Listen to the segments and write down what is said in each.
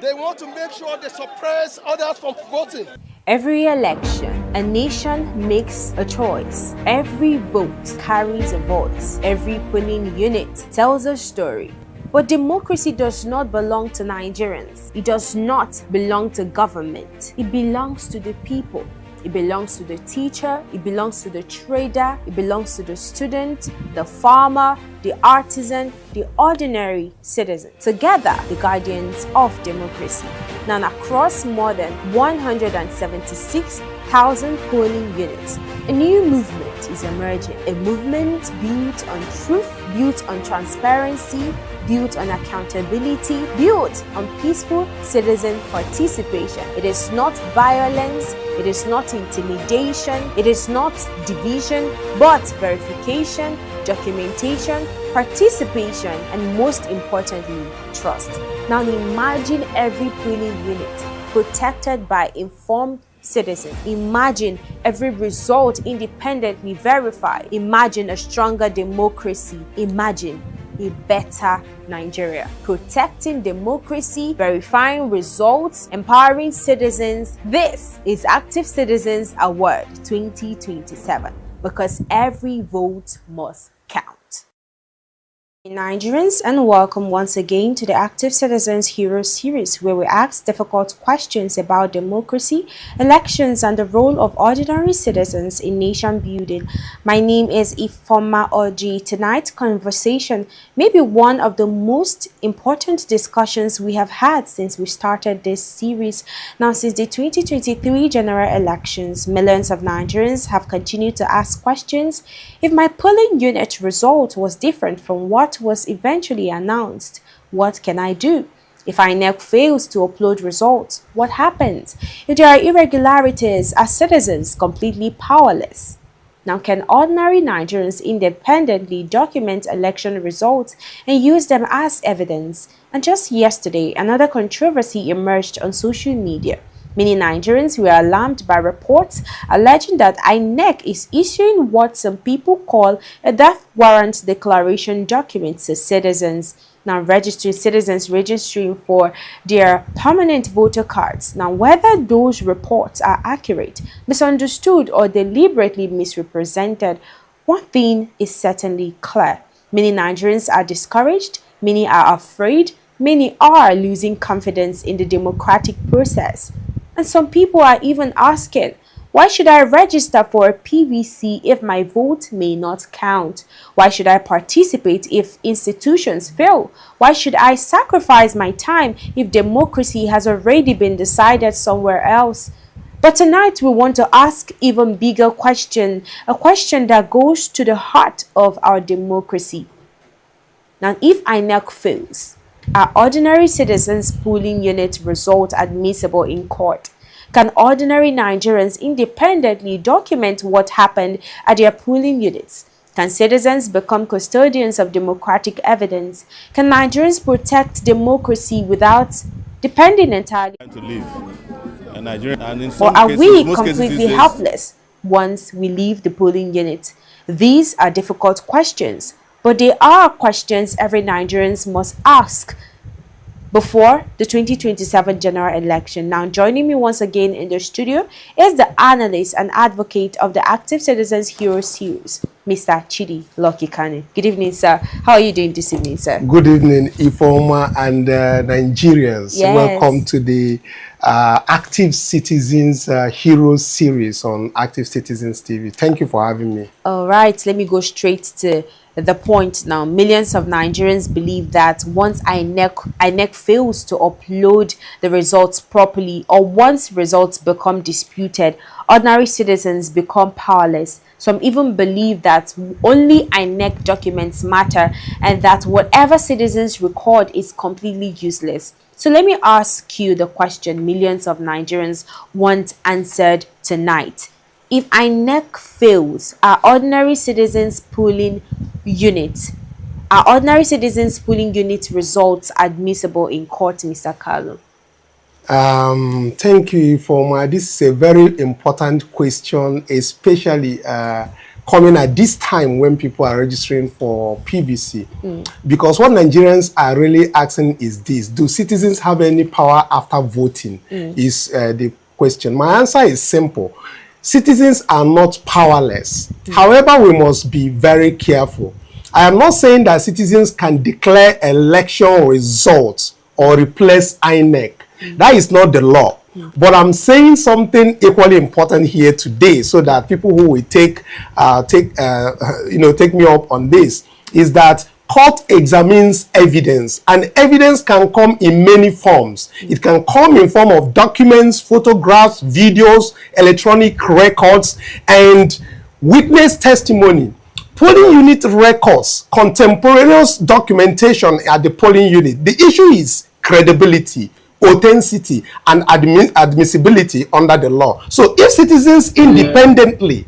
They want to make sure they suppress others from voting. Every election, a nation makes a choice. Every vote carries a voice. Every polling unit tells a story. But democracy does not belong to Nigerians. It does not belong to government. It belongs to the people. It belongs to the teacher, it belongs to the trader, it belongs to the student, the farmer, the artisan, the ordinary citizen. Together, the guardians of democracy. Now, across more than 176,000 polling units, a new movement is emerging. A movement built on truth, built on transparency, built on accountability, built on peaceful citizen participation. It is not violence, it is not intimidation, it is not division, but verification, documentation, participation, and most importantly, trust. Now imagine every polling unit protected by informed citizen. Imagine every result independently verified. Imagine a stronger democracy. Imagine a better Nigeria. Protecting democracy, verifying results, empowering citizens. This is Active Citizens Award 2027, because every vote must count. Nigerians, and welcome once again to the Active Citizens Hero series, where we ask difficult questions about democracy, elections, and the role of ordinary citizens in nation building. My name is Ifeoma Orji. Tonight's conversation may be one of the most important discussions we have had since we started this series. Now, since the 2023 general elections, millions of Nigerians have continued to ask questions. If my polling unit result was different from what was eventually announced, what can I do? If Inec fails to upload results, what happens? If there are irregularities, are citizens completely powerless? Now, can ordinary Nigerians independently document election results and use them as evidence? And just yesterday, another controversy emerged on social media. Many Nigerians were alarmed by reports alleging that Inec is issuing what some people call a death warrant declaration document to citizens. Now, registered citizens registering for their permanent voter cards. Now, whether those reports are accurate, misunderstood, or deliberately misrepresented, one thing is certainly clear. Many Nigerians are discouraged, many are afraid, many are losing confidence in the democratic process. And some people are even asking, why should I register for a PVC if my vote may not count? Why should I participate if institutions fail? Why should I sacrifice my time if democracy has already been decided somewhere else? But tonight we want to ask even bigger question, a question that goes to the heart of our democracy. Now, if Inec fails, are ordinary citizens' polling unit results admissible in court? Can ordinary Nigerians independently document what happened at their polling units? Can citizens become custodians of democratic evidence? Can Nigerians protect democracy without depending entirely? Or are we completely helpless once we leave the polling unit? These are difficult questions, but they are questions every Nigerian must ask before the 2027 general election. Now, joining me once again in the studio is the analyst and advocate of the Active Citizens Hero series, Mr. Chidi Lucky Kanu. Good evening, sir. How are you doing this evening, sir? Good evening, Ifeoma and Nigerians. Yes. Welcome to the Active Citizens Heroes series on Active Citizens TV. Thank you for having me. All right, let me go straight to the point now. Millions of Nigerians believe that once Inec fails to upload the results properly, or once results become disputed, ordinary citizens become powerless. Some even believe that only Inec documents matter and that whatever citizens record is completely useless. So let me ask you the question millions of Nigerians want answered tonight. If Inec fails, are ordinary citizens polling units results admissible in court, Mr. Kalu? Thank you, Ifeoma. This is a very important question, especially coming at this time when people are registering for PVC. Because what Nigerians are really asking is this: do citizens have any power after voting? Is the question. My answer is simple. Citizens are not powerless. However, we must be very careful. I am not saying that citizens can declare election results or replace Inec. That is not the law. But I'm saying something equally important here today, so that people who will take me up on this, is that court examines evidence, and evidence can come in many forms. It can come in form of documents, photographs, videos, electronic records, and witness testimony. Polling unit records, contemporaneous documentation at the polling unit. The issue is credibility, authenticity, and admissibility under the law. So if citizens independently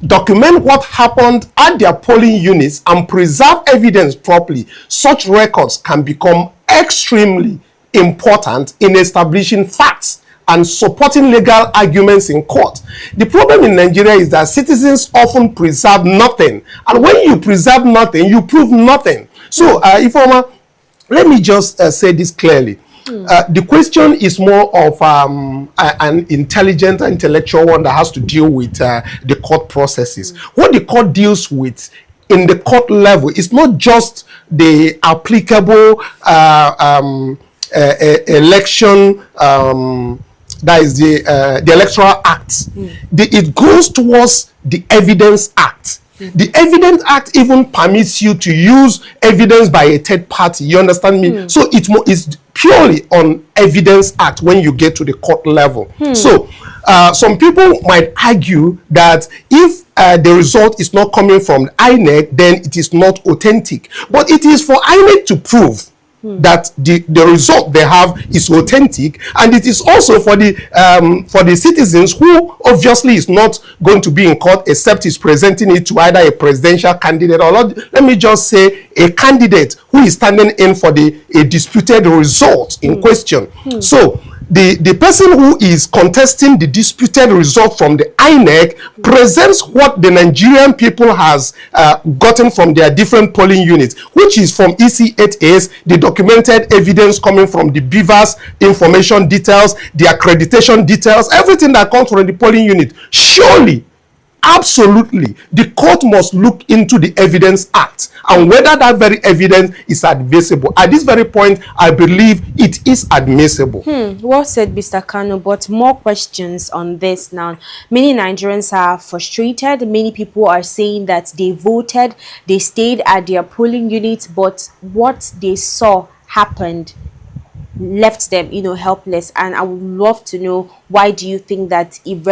document what happened at their polling units and preserve evidence properly, such records can become extremely important in establishing facts and supporting legal arguments in court. The problem in Nigeria is that citizens often preserve nothing, and when you preserve nothing, you prove nothing. So, Ifeoma, let me just say this clearly. The question is more of an intelligent, intellectual one that has to deal with the court processes. What the court deals with in the court level is not just the applicable election, that is the Electoral Act. It goes towards the Evidence Act. The Evidence Act even permits you to use evidence by a third party. You understand me? So it's purely on Evidence Act when you get to the court level. So some people might argue that if the result is not coming from INEC, then it is not authentic. But it is for INEC to prove that the result they have is authentic, and it is also for the citizens who obviously is not going to be in court except is presenting it to either a presidential candidate or, let me just say, a candidate who is standing in for a disputed result in question. So the person who is contesting the disputed result from the INEC presents what the Nigerian people has gotten from their different polling units, which is from EC8As, the documented evidence coming from the beavers, information details, the accreditation details, everything that comes from the polling unit. Surely, absolutely, the court must look into the Evidence Act and whether that very evidence is admissible. At this very point, I believe it is admissible. Well said, Mr. Kanu, but more questions on this now. Many Nigerians are frustrated. Many people are saying that they voted, they stayed at their polling units, but what they saw happened left them, helpless. And I would love to know, why do you think that it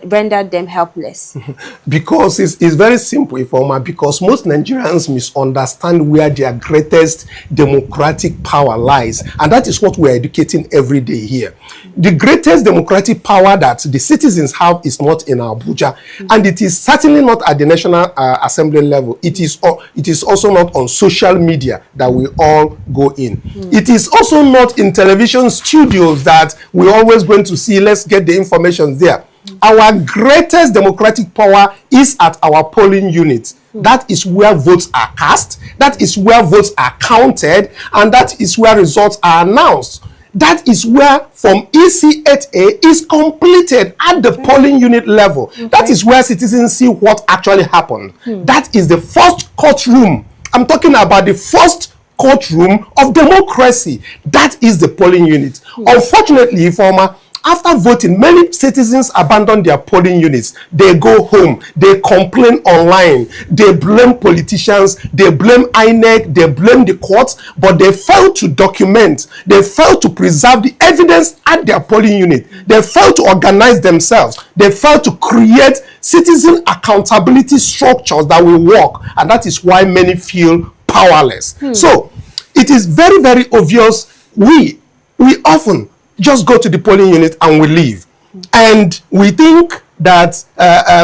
rendered them helpless? Because it's very simple, Ifeoma, because most Nigerians misunderstand where their greatest democratic power lies, and that is what we're educating every day here. The greatest democratic power that the citizens have is not in Abuja, and it is certainly not at the National Assembly level. It is also not on social media that we all go in. It is also not in television studios that we're always going to see, let's get the information there. Our greatest democratic power is at our polling units. That is where votes are cast, that is where votes are counted, and that is where results are announced. That is where Form EC8A is completed at the polling unit level. That is where citizens see what actually happened. That is the first courtroom. I'm talking about the first courtroom of democracy. That is the polling unit. Unfortunately, Ifeoma, after voting, many citizens abandon their polling units. They go home, they complain online, they blame politicians, they blame INEC, they blame the courts, but they fail to document, they fail to preserve the evidence at their polling unit, they fail to organize themselves, they fail to create citizen accountability structures that will work, and that is why many feel powerless. So it is very, very obvious. We often just go to the polling unit and we leave, and we think that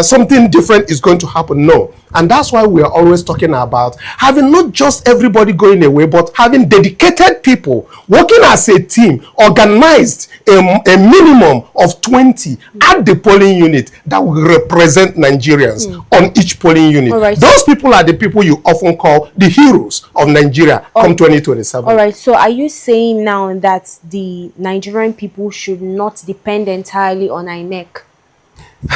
something different is going to happen. No. And that's why we are always talking about having not just everybody going away, but having dedicated people working as a team, organized, a minimum of 20 at the polling unit that will represent Nigerians on each polling unit. Right. Those people are the people you often call the heroes of Nigeria come 2027. All right. So are you saying now that the Nigerian people should not depend entirely on Inec?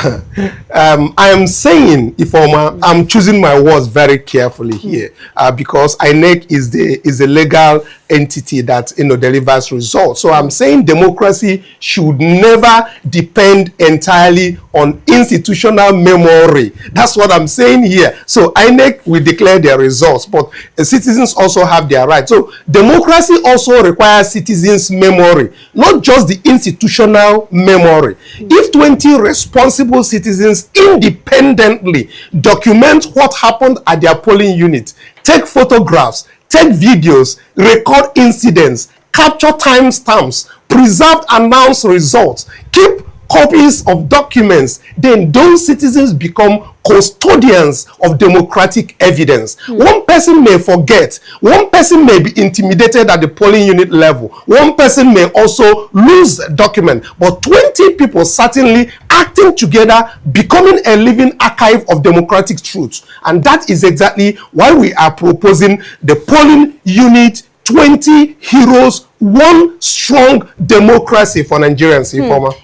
I am saying, Ifeoma, I'm choosing my words very carefully here, because Inec is the legal entity that delivers results. So I'm saying democracy should never depend entirely on institutional memory. That's what I'm saying here. So INEC will declare their results, but citizens also have their rights. So democracy also requires citizens' memory, not just the institutional memory. If 20 responsible citizens independently document what happened at their polling unit, take photographs, take videos, record incidents, capture timestamps, preserve announced results, keep copies of documents, then those citizens become custodians of democratic evidence. One person may forget, one person may be intimidated at the polling unit level, one person may also lose a document, but 20 people certainly acting together, becoming a living archive of democratic truth. And that is exactly why we are proposing the polling unit 20 heroes, one strong democracy for Nigerians.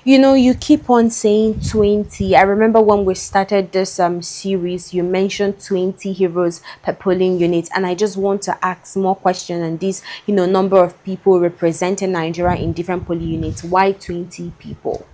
You know, you keep on saying 20. I remember when we started this series, you mentioned 20 heroes per polling unit, and I just want to ask more questions on this, number of people representing Nigeria in different polling units. Why 20 people?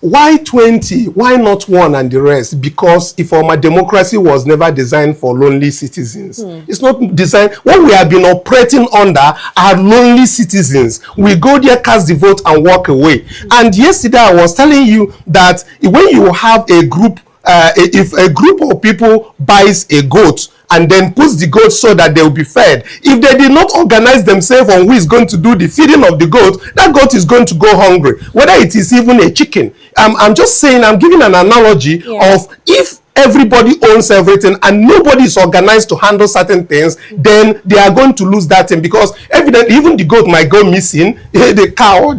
Why 20? Why not one and the rest? Because Ifeoma, democracy was never designed for lonely citizens. It's not designed. What we have been operating under are lonely citizens. We go there, cast the vote, and walk away. And yesterday I was telling you that when you have a group, if a group of people buys a goat and then puts the goat so that they will be fed, if they did not organize themselves on who is going to do the feeding of the goat, that goat is going to go hungry, whether it is even a chicken. I'm just saying, I'm giving an analogy of if everybody owns everything and nobody is organized to handle certain things, then they are going to lose that thing, because evidently even the goat might go missing, the cow,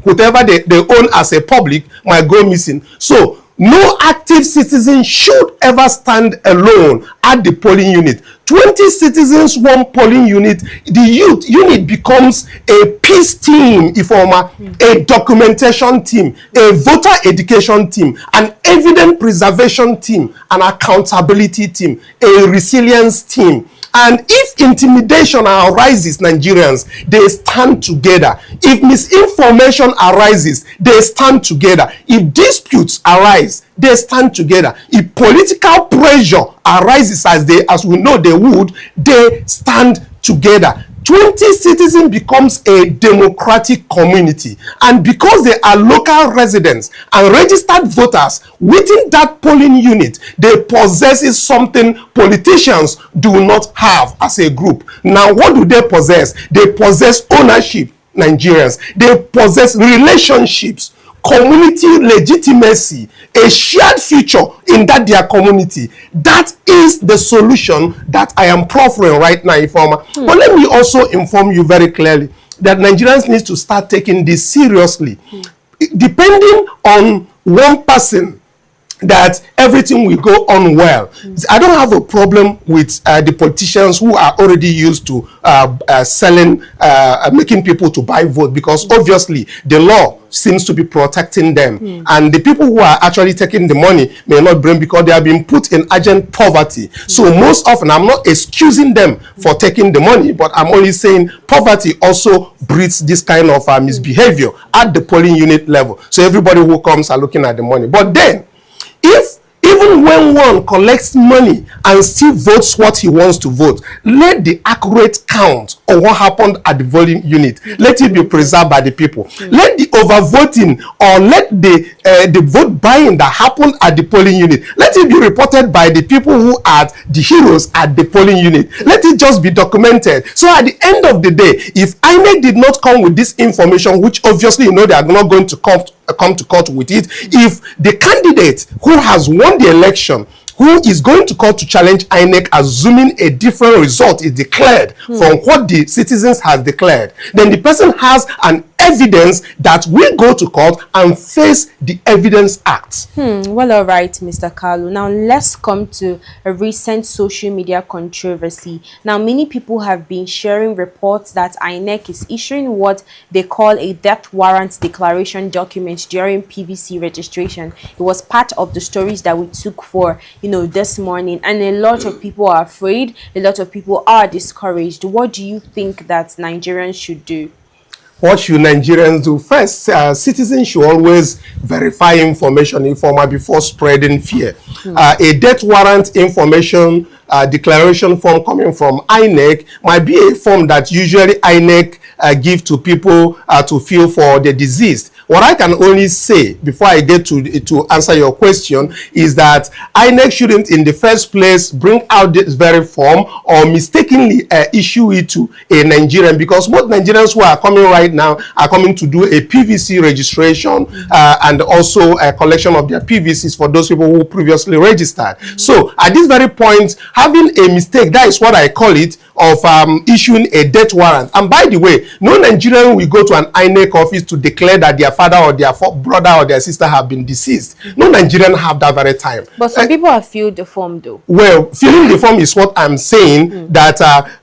whatever they own as a public might go missing. So no active citizen should ever stand alone at the polling unit. 20 citizens, one polling unit. The youth unit becomes a peace team, Ifeoma, a documentation team, a voter education team, an evidence preservation team, an accountability team, a resilience team. And if intimidation arises, Nigerians, they stand together. If misinformation arises, they stand together. If disputes arise, they stand together. If political pressure arises, as we know they would, they stand together. 20 citizens becomes a democratic community, and because they are local residents and registered voters within that polling unit, they possess something politicians do not have as a group. Now, what do they possess? They possess ownership, Nigerians. They possess relationships, community legitimacy, a shared future in their community. That is the solution that I am proffering right now, Ifeoma. But let me also inform you very clearly that Nigerians need to start taking this seriously. Depending on one person, that everything will go on well. I don't have a problem with the politicians who are already used to selling, making people to buy vote, because obviously the law seems to be protecting them. And the people who are actually taking the money may not bring, because they have been put in urgent poverty. So most often, I'm not excusing them for taking the money, but I'm only saying poverty also breeds this kind of misbehavior at the polling unit level. So everybody who comes are looking at the money. But then, if even when one collects money and still votes what he wants to vote, let the accurate count of what happened at the voting unit, let it be preserved by the people. Let the overvoting, or let the vote buying that happened at the polling unit, let it be reported by the people who are the heroes at the polling unit. Let it just be documented. So at the end of the day, if INEC did not come with this information, which obviously they are not going to come come to court with it. If the candidate who has won the election, who is going to court to challenge INEC, assuming a different result is declared from what the citizens has declared, then the person has an evidence that will go to court and face the Evidence Act. Well, all right, Mr. Kalu. Now, let's come to a recent social media controversy. Now, many people have been sharing reports that INEC is issuing what they call a death warrant declaration document during PVC registration. It was part of the stories that we took for, this morning, and a lot of people are afraid, a lot of people are discouraged. What do you think that Nigerians should do? What should Nigerians do? First, citizens should always verify information before spreading fear. A death warrant information declaration form coming from INEC might be a form that usually INEC give to people to fill for the deceased. What I can only say before I get to answer your question is that INEC shouldn't in the first place bring out this very form or mistakenly issue it to a Nigerian, because most Nigerians who are coming right now are coming to do a PVC registration and also a collection of their PVCs for those people who previously registered. So at this very point, having a mistake, that is what I call it, of issuing a death warrant. And by the way, no Nigerian will go to an INEC office to declare that their father or their brother or their sister have been deceased. No Nigerian have that very time. But some people have filled the form though. Well, filling the form is what I'm saying, that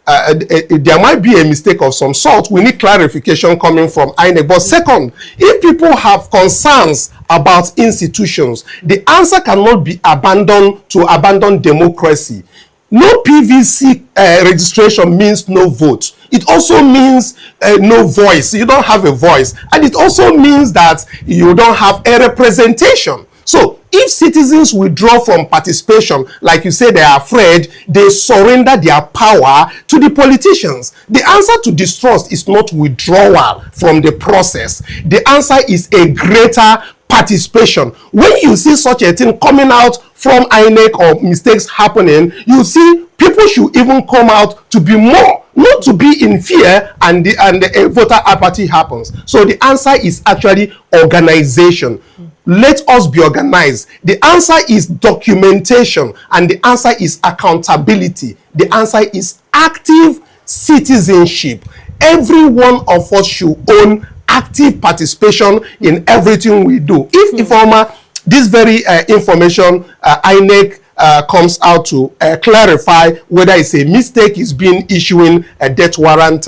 there might be a mistake of some sort. We need clarification coming from INEC. But second, if people have concerns about institutions, the answer cannot be abandoned to abandon democracy. No PVC registration means no vote. It also means no voice. You don't have a voice. And it also means that you don't have a representation. So if citizens withdraw from participation, like you say, they are afraid, they surrender their power to the politicians. The answer to distrust is not withdrawal from the process. The answer is a greater participation. When you see such a thing coming out from INEC or mistakes happening, you see people should even come out to be more, not to be in fear, and the voter apathy happens. So the answer is actually organization. Let us be organized. The answer is documentation, and the answer is accountability. The answer is active citizenship. Every one of us should own active participation in everything we do. If Ifeoma, this very information INEC comes out to clarify whether it's a mistake is being issuing a death warrant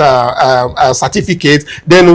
certificate, then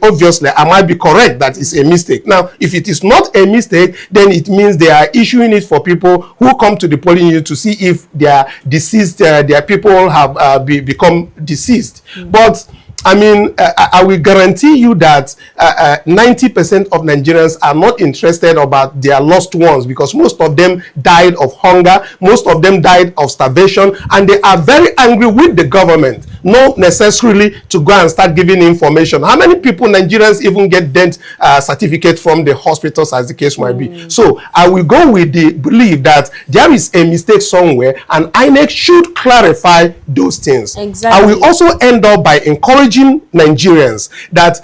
obviously I might be correct that it's a mistake. Now, if it is not a mistake, then it means they are issuing it for people who come to the polling unit to see if they are deceased, their people have become deceased. But I mean, I will guarantee you that 90% of Nigerians are not interested about their lost ones, because most of them died of hunger, most of them died of starvation, and they are very angry with the government, not necessarily to go and start giving information. How many people, Nigerians, even get death certificate from the hospitals, as the case might be? So I will go with the belief that there is a mistake somewhere, and INEC should clarify those things. Exactly. I will also end up by encouraging Nigerians that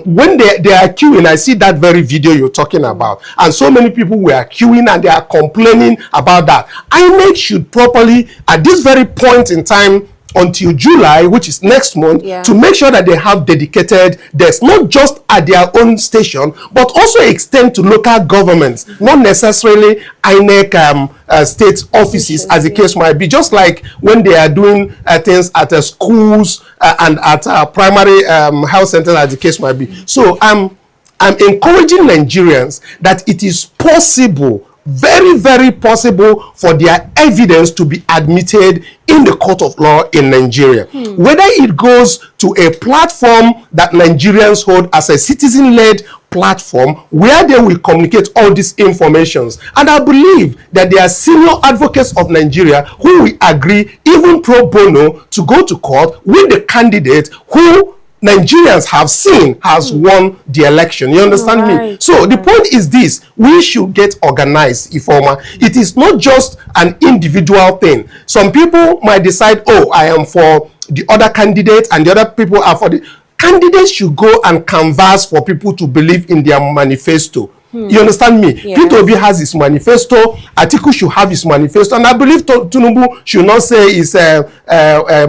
when they are queuing, I see that very video you're talking about, and so many people were queuing and they are complaining about that. INEC should properly, at this very point in time, until July, which is next month, to make sure that they have dedicated desks, not just at their own station, but also extend to local governments, not necessarily INEC state offices, as the case might be, just like when they are doing things at schools and at primary health centers, as the case might be. So I'm encouraging Nigerians that it is possible, very, very possible, for their evidence to be admitted in the court of law in Nigeria. Whether it goes to a platform that Nigerians hold as a citizen-led platform where they will communicate all these informations. And I believe that there are senior advocates of Nigeria who will agree, even pro bono, to go to court with the candidate who Nigerians have seen has won the election. You understand me? So the point is this: we should get organized, Ifeoma. It is not just an individual thing. Some people might decide, oh, I am for the other candidate, and the other people are for the... candidates should go and canvass for people to believe in their manifesto. You understand me? Yeah. Peter Obi has his manifesto. Atiku should have his manifesto, and I believe Tinubu should not say it's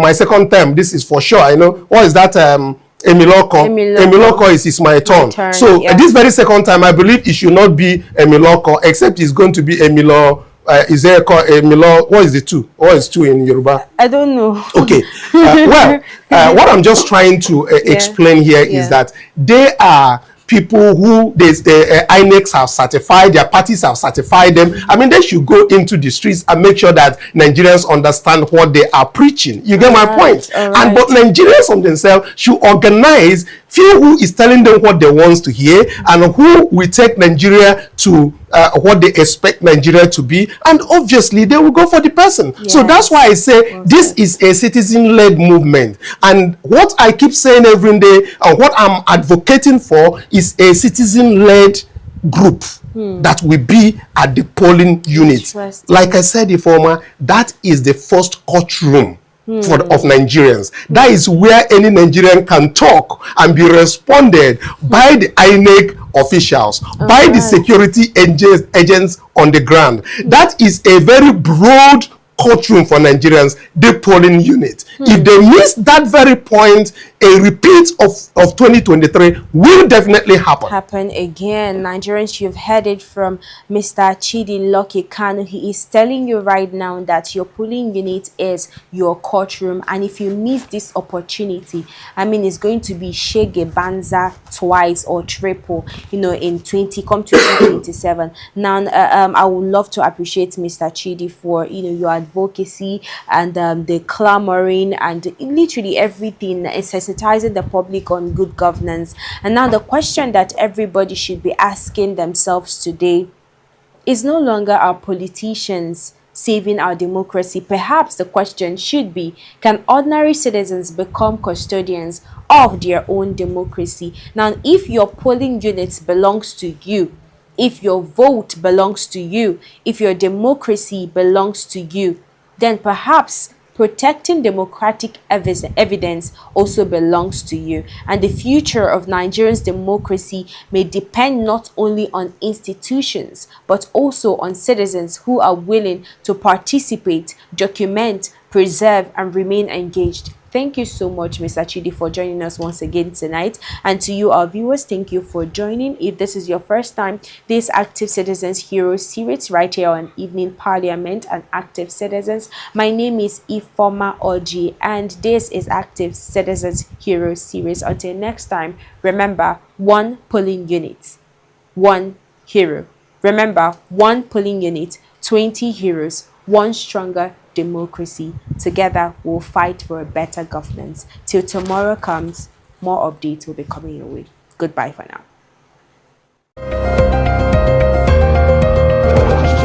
my second term. This is for sure. I know. What is that? Emiloko is my turn. So this very second time, I believe it should not be Emiloko, except it's going to be Emilo. Is there Emilo? What is the two? What is two in Yoruba? I don't know. Okay. Well, what I'm just trying to explain here is that they are people who the Inec have certified, their parties have certified them. I mean, they should go into the streets and make sure that Nigerians understand what they are preaching. You get my point? And but Nigerians on themselves should organize few who is telling them what they want to hear and who will take Nigeria to what they expect Nigeria to be, and obviously they will go for the person. So that's why I say this is a citizen-led movement, and what I keep saying every day and what I'm advocating for is a citizen-led group that will be at the polling unit. Like I said, Ifeoma, that is the first courtroom of Nigerians. That is where any Nigerian can talk and be responded by the INEC officials, by the security agents on the ground. That is a very broad courtroom for Nigerians, the polling unit. If they miss that very point, a repeat of 2023 will definitely happen again. Nigerians, you've heard it from Mr. Chidi Lucky Kanu. He is telling you right now that your polling unit is your courtroom, and if you miss this opportunity, I mean, it's going to be Shege Banza twice or triple, you know, in 2027. Now, I would love to appreciate Mr. Chidi for, you know, your advocacy and the clamoring and literally everything, sensitizing the public on good governance. And now the question that everybody should be asking themselves today is no longer our politicians saving our democracy. Perhaps the question should be, can ordinary citizens become custodians of their own democracy? Now, if your polling unit belongs to you, if your vote belongs to you, if your democracy belongs to you, then perhaps protecting democratic evidence also belongs to you. And the future of Nigeria's democracy may depend not only on institutions, but also on citizens who are willing to participate, document, preserve, and remain engaged. Thank you so much, Mr. Chidi, for joining us once again tonight. And to you, our viewers, thank you for joining. If this is your first time, this Active Citizens Hero series right here on Evening Parliament and Active Citizens. My name is Ifeoma Orji, and this is Active Citizens Hero series. Until next time, remember, one polling unit, one hero. Remember, one polling unit, 20 heroes, one stronger democracy. Together we'll fight for a better governance. Till tomorrow comes, more updates will be coming your way. Goodbye for now.